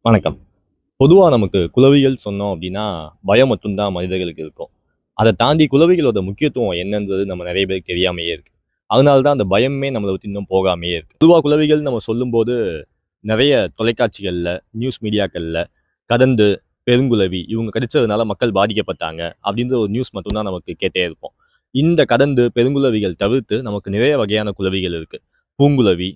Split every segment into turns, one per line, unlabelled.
வணக்கம். பொதுவா நமக்கு குளவிகள் சொன்னோம் அப்படின்னா, பயம் மட்டும் தான் மனிதர்களுக்கு இருக்கும். அத தாண்டி குளவிகளோட முக்கியத்துவம் என்னன்றது நம்ம நெறைய பேருக்கு தெரியாமயே இருக்கு. அதனால தான் அந்த பயமே நம்மள விட்டு இன்னும் போகாமயே இருக்கு. பொதுவா குளவிகள் நம்ம சொல்லும்போது, நெறைய தொலைக்காட்சிகள்ல, நியூஸ் மீடியாக்கள்ல, "கடந்து பெருங்குளவி இவங்க கடிச்சதுனால மக்கள் பாதிக்கப்பட்டாங்க." அப்படின்ற ஒரு நியூஸ் மட்டும் தான் நமக்கு கேட்டே இருப்போம். இந்த கடந்து பெருங்குளவிகள் தவிர்த்து நமக்கு நிறைய வகையான குளவிகள் இருக்கு. பூங்குளவி,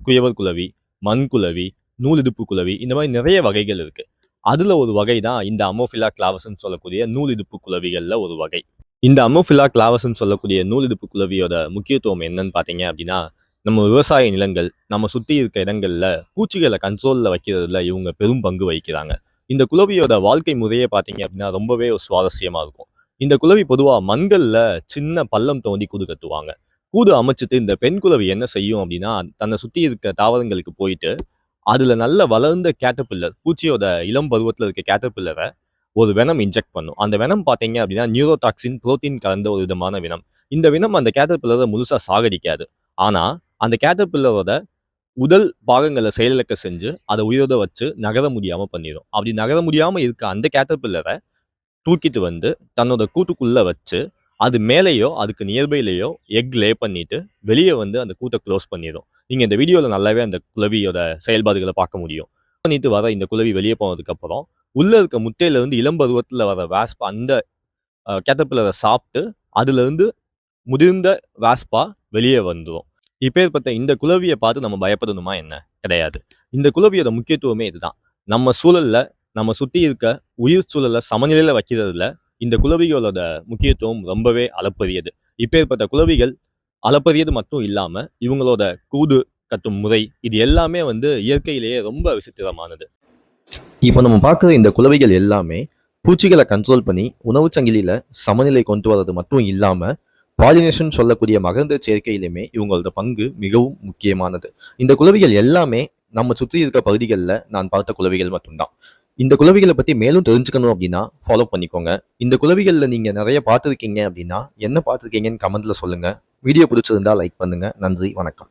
குயவர் குளவி, மண்குளவி, நூலிடுப்பு குளவி இந்த மாதிரி நிறைய வகைகள் இருக்கு. அதுல ஒரு வகை தான் இந்த அமோஃபிலா கிளாவஸ்ன்னு சொல்லக்கூடிய நூலிடுப்பு குளவிகள்ல ஒரு வகை. இந்த அமோஃபிலா கிளாவஸ்ன்னு சொல்லக்கூடிய நூலிடுப்பு குளவியோட முக்கியத்துவம் என்னன்னு பார்த்தீங்க அப்படின்னா, நம்ம விவசாய நிலங்கள், நம்ம சுத்தி இருக்க இடங்கள்ல பூச்சிகள கண்ட்ரோல்ல வைக்கிறதுல இவங்க பெரும் பங்கு வகிக்கிறாங்க. இந்த குளவியோட வாழ்க்கை முறையே பார்த்தீங்க அப்படின்னா, ரொம்பவே ஒரு சுவாரஸ்யமா இருக்கும். இந்த குளவி பொதுவா மண்கள்ல சின்ன பள்ளம் தோண்டி கூடு கட்டுவாங்க. கூடு அமைச்சுட்டு இந்த பெண் குளவி என்ன செய்யும் அப்படின்னா, தன்னை சுத்தி இருக்க தாவரங்களுக்கு போயிட்டு அதுல நல்ல வளர்ந்த கேட்டர்பில்லர் பூச்சியோட இளம் பருவத்துல இருக்க கேட்டர்பில்லர ஒரு வெனம் இன்ஜெக்ட் பண்ணும். அந்த வெனம் பார்த்தீங்க அப்படின்னா, நியூரோடாக்சின், புரோட்டீன் கலந்த ஒரு விதமான வெனம். இந்த வெனம் அந்த கேட்டர்பில்லர முழுசா சாகடிக்காது. ஆனா, அந்த கேட்டர்பில்லரோட உடல் பாகங்கள செயலிழக்க செஞ்சு, அத உயிரோட வச்சு நகர முடியாம பண்ணிரும். அப்படி நகர முடியாம இருக்க அந்த கேட்டர்பில்லர தூக்கிட்டு வந்து தன்னோட கூட்டுக்குள்ள வச்சு, அது மேலேயோ, அதுக்கு நியர்பைலயோ எக் லே பண்ணிட்டு, வெளிய வந்து அந்த கூட்ட குளோஸ் பண்ணிரும். நீங்க இந்த வீடியோல நல்லாவே அந்த குளவியோட செயல்பாடுகள பார்க்க முடியும். பண்ணிட்டு வர இந்த குளவி வெளிய போனதுக்கப்புறம், உள்ள இருக்க முட்டையிலிருந்து இளம் பருவத்துல வர வாஸ்ப் அந்த கேட்டர்பில்லர சாப்ட்டு, அதுலருந்து முதிர்ந்த வாஸ்பா வெளிய வந்துரும். இப்பேற்பட்ட இந்த குளவிய பார்த்து நம்ம பயப்படணுமா என்ன? கிடையாது. இந்த குளவியோட முக்கியத்துவமே இதுதான். நம்ம சூழல்ல, நம்ம சுத்தி இருக்க உயிர் சூழல சமநிலையில வைக்கிறதுல, இந்த குளவிகளோட முக்கியத்துவம் ரொம்பவே அளப்பரியது. இப்பேற்பட்ட குளவிகள் அளப்பரியது மட்டும் இல்லாம, இவங்களோட கூடு கட்டும் முறை, இது எல்லாமே வந்து இயற்கையிலேயே ரொம்ப விசித்திரமானது.
இப்போ நம்ம பார்க்குற இந்த குளவிகள் எல்லாமே பூச்சிகளை கண்ட்ரோல் பண்ணி உணவுச் சங்கிலியில சமநிலை கொண்டு வர்றது மட்டும் இல்லாம பாலினேஷன் சொல்லக்கூடிய மகரந்த சேர்க்கையிலுமே இவங்களோட பங்கு மிகவும் முக்கியமானது. இந்த குளவிகள் எல்லாமே நம்ம சுற்றி இருக்க பகுதிகளில் நான் பார்த்த குளவிகள் மட்டும்தான். இந்த குளவிகளை பத்தி மேலும் தெரிஞ்சுக்கணும் அப்படின்னா ஃபாலோ பண்ணிக்கோங்க. இந்த குளவிகளில் நீங்க நிறைய பார்த்துருக்கீங்க அப்படின்னா என்ன பார்த்துருக்கீங்கன்னு கமெண்ட்ல சொல்லுங்க. வீடியோ பிடிச்சிருந்தா லைக் பண்ணுங்க. நன்றி, வணக்கம்.